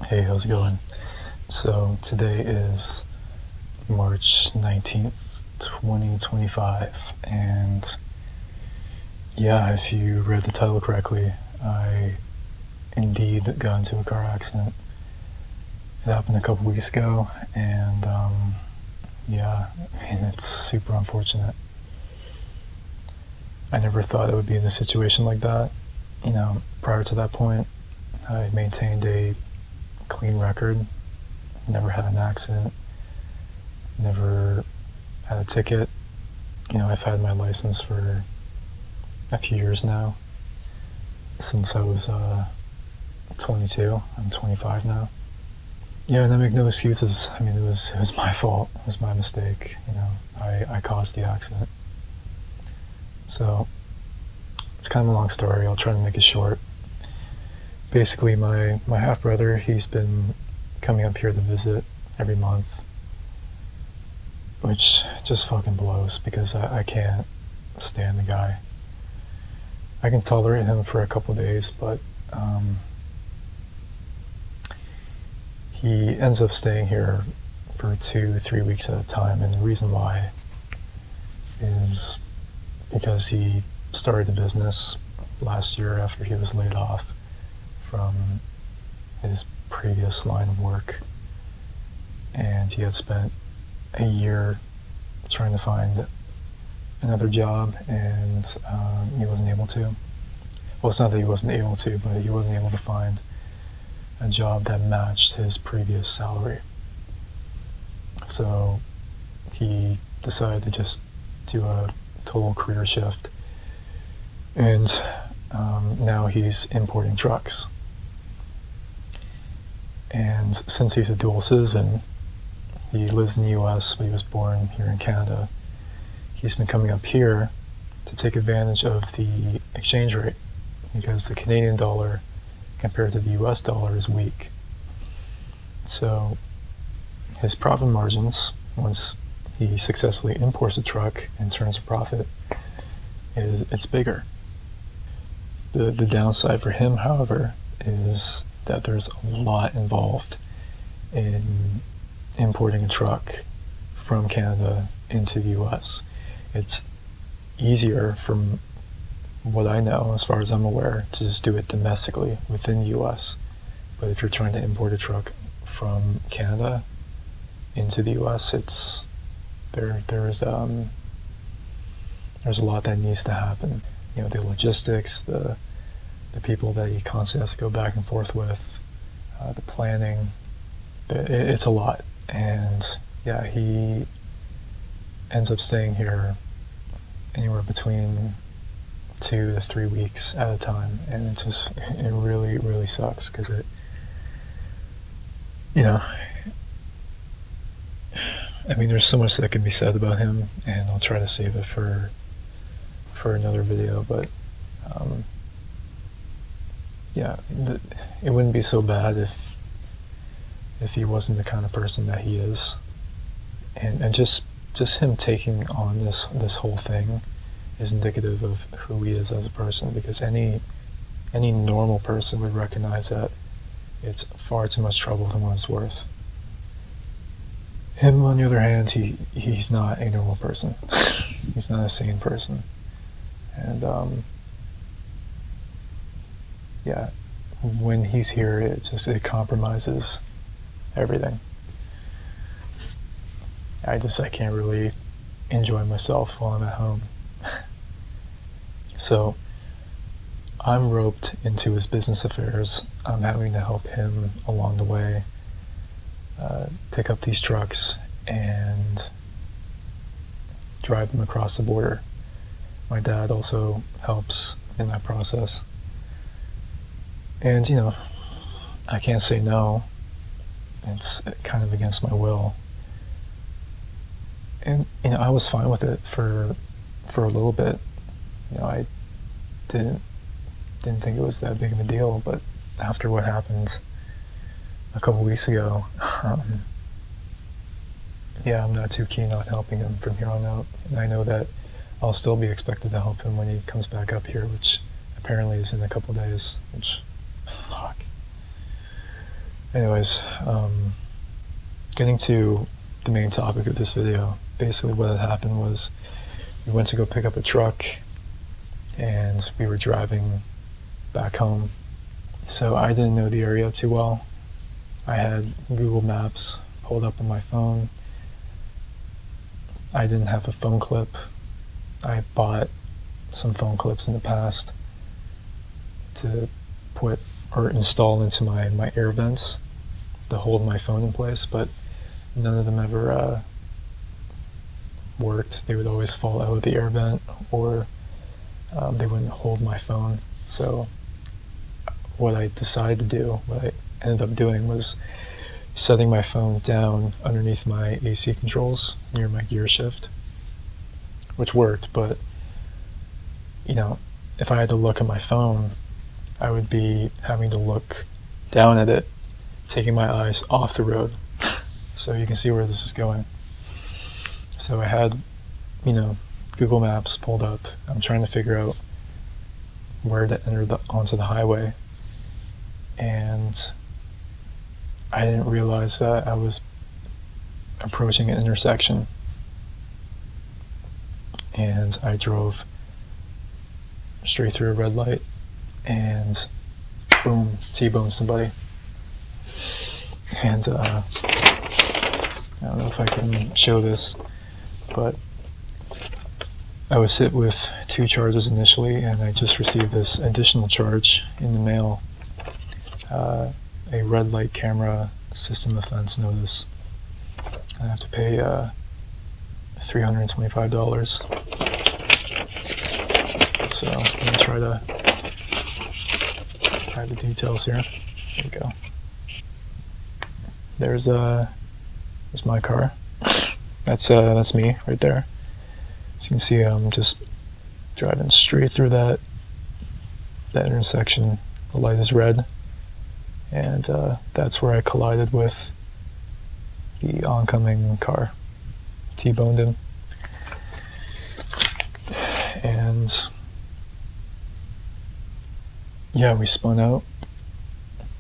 Hey, how's it going? So today is March 19th, 2025, and yeah, if you read the title correctly, I indeed got into a car accident. It happened a couple weeks ago, and yeah, it's super unfortunate. I never thought I would be in a situation like that. Prior to that point, I maintained a clean record, never had an accident, never had a ticket. I've had my license for a few years now, since I was 22. I'm 25 now. Yeah, and I make no excuses. I mean, it was my fault. It was my mistake. I caused the accident. So it's kind of a long story. I'll try to make it short. Basically, my half brother, he's been coming up here to visit every month, which just fucking blows because I can't stand the guy. I can tolerate him for a couple days, but he ends up staying here for 2-3 weeks at a time, and the reason why is because he started a business last year after he was laid off from his previous line of work, and he had spent a year trying to find another job, and he wasn't able to. Well, it's not that he wasn't able to, but he wasn't able to find a job that matched his previous salary. So he decided to just do a total career shift, and now he's importing trucks. And since he's a dual citizen, he lives in the US, but he was born here in Canada, he's been coming up here to take advantage of the exchange rate, because the Canadian dollar compared to the US dollar is weak. So his profit margins, once he successfully imports a truck and turns a profit, it's bigger. The downside for him, however, is that there's a lot involved in importing a truck from Canada into the US. It's easier, from what I know, as far as I'm aware, to just do it domestically within the US. But if you're trying to import a truck from Canada into the US, there's a lot that needs to happen. The logistics, the people that he constantly has to go back and forth with, the planning. It's a lot. And yeah, he ends up staying here anywhere between 2 to 3 weeks at a time, and it really, really sucks, because I mean, there's so much that can be said about him, and I'll try to save it for another video, but yeah, it wouldn't be so bad if he wasn't the kind of person that he is, and just him taking on this whole thing is indicative of who he is as a person, because any normal person would recognize that it's far too much trouble than what it's worth. Him, on the other hand, he's not a normal person. He's not a sane person. And yeah, when he's here, it compromises everything. I can't really enjoy myself while I'm at home. So I'm roped into his business affairs. I'm having to help him along the way, pick up these trucks and drive them across the border. My dad also helps in that process. And, I can't say no. It's kind of against my will. And, I was fine with it for a little bit. I didn't think it was that big of a deal, but after what happened a couple weeks ago, yeah, I'm not too keen on helping him from here on out. And I know that I'll still be expected to help him when he comes back up here, which apparently is in a couple days, which, fuck. Anyways, getting to the main topic of this video, basically what had happened was we went to go pick up a truck and we were driving back home. So I didn't know the area too well. I had Google Maps pulled up on my phone. I didn't have a phone clip. I bought some phone clips in the past to put or install into my air vents to hold my phone in place, but none of them ever worked. They would always fall out of the air vent, or they wouldn't hold my phone. So what I decided to do, what I ended up doing, was setting my phone down underneath my AC controls near my gear shift, which worked. But you know, if I had to look at my phone, I would be having to look down at it, taking my eyes off the road. So you can see where this is going. So I had, Google Maps pulled up. I'm trying to figure out where to enter onto the highway, and I didn't realize that I was approaching an intersection, and I drove straight through a red light and boom, T-boned somebody. And I don't know if I can show this, but I was hit with 2 charges initially, and I just received this additional charge in the mail, a red light camera system offense notice. I have to pay $325. So let me try to hide the details here. There we go. There's my car. That's me right there. As you can see, I'm just driving straight through that intersection. The light is red, and that's where I collided with the oncoming car. T-boned him, and yeah, we spun out.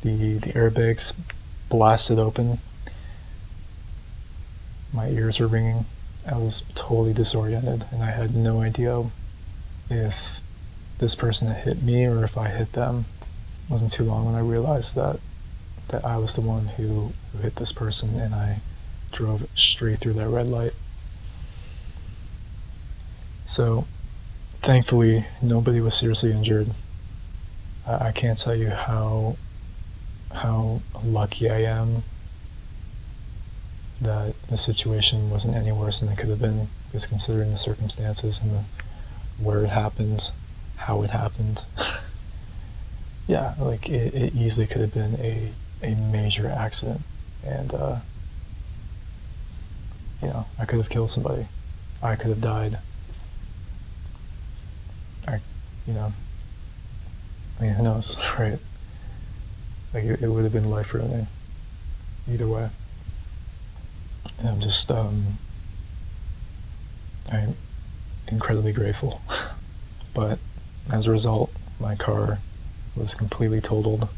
The airbags blasted open. My ears were ringing. I was totally disoriented, and I had no idea if this person had hit me or if I hit them. It wasn't too long when I realized that I was the one who hit this person, and I drove straight through that red light. So thankfully nobody was seriously injured. I can't tell you how lucky I am that the situation wasn't any worse than it could have been, because considering the circumstances and where it happened, how it happened, yeah, like it easily could have been a major accident, and I could have killed somebody. I could have died. Who knows, right? Like it would have been life-ruining either way. And I'm just, I'm incredibly grateful. But as a result, my car was completely totaled.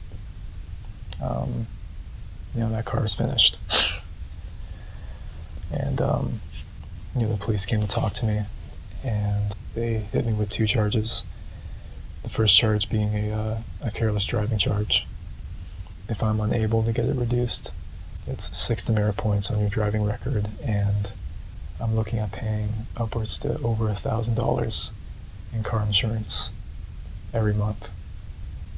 That car is finished. And, the police came to talk to me, and they hit me with 2 charges. The first charge being a careless driving charge. If I'm unable to get it reduced, it's 6 demerit points on your driving record, and I'm looking at paying upwards to over $1,000 in car insurance every month.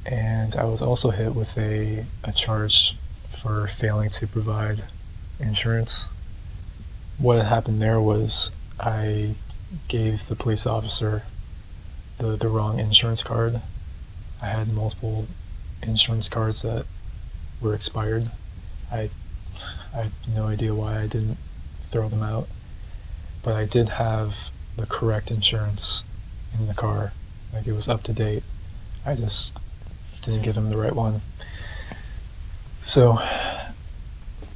And I was also hit with a charge for failing to provide insurance. What had happened there was I gave the police officer the wrong insurance card. I had multiple insurance cards that were expired. I had no idea why I didn't throw them out, but I did have the correct insurance in the car. Like, it was up to date. I just didn't give him the right one. So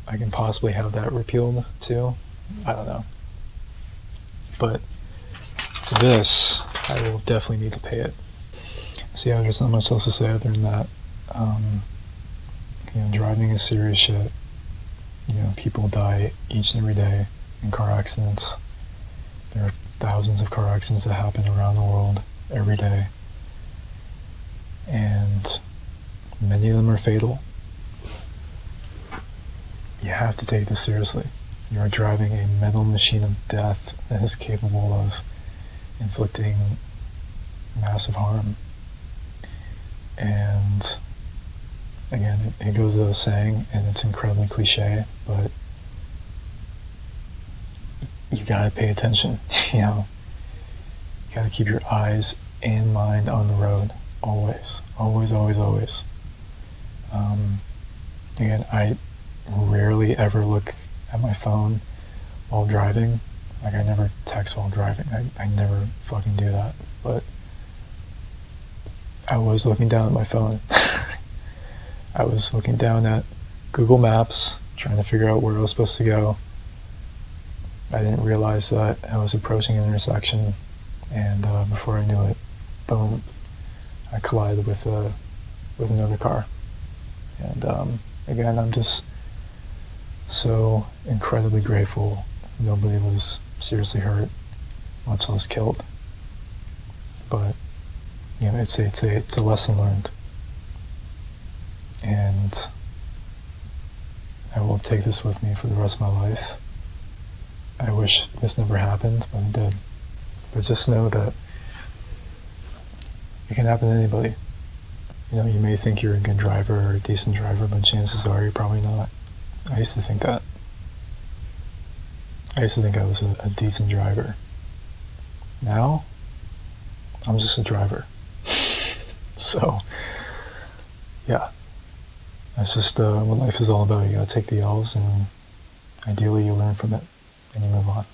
I can possibly have that repealed too. I don't know. But for this, I will definitely need to pay it. So yeah, there's not much else to say other than that. driving is serious shit. You know, people die each and every day in car accidents. There are thousands of car accidents that happen around the world every day. And many of them are fatal. You have to take this seriously. You are driving a metal machine of death that is capable of inflicting massive harm. And again, it goes without saying, and it's incredibly cliche, but you gotta pay attention. You know, you gotta keep your eyes and mind on the road, always, always, always, always. Again, I rarely ever look at my phone while driving. Like, I never text while driving. I never fucking do that. But I was looking down at my phone. I was looking down at Google Maps, trying to figure out where I was supposed to go. I didn't realize that I was approaching an intersection, and before I knew it, boom, I collided with another car. And again, I'm just so incredibly grateful nobody was seriously hurt, much less killed. But you know, it's a lesson learned, and I will take this with me for the rest of my life. I wish this never happened, but it did. But just know that it can happen to anybody. You know, you may think you're a good driver or a decent driver, but chances are you're probably not. I used to think that. I used to think I was a decent driver. Now, I'm just a driver. So, yeah. That's just what life is all about. You gotta take the L's, and ideally you learn from it, and you move on.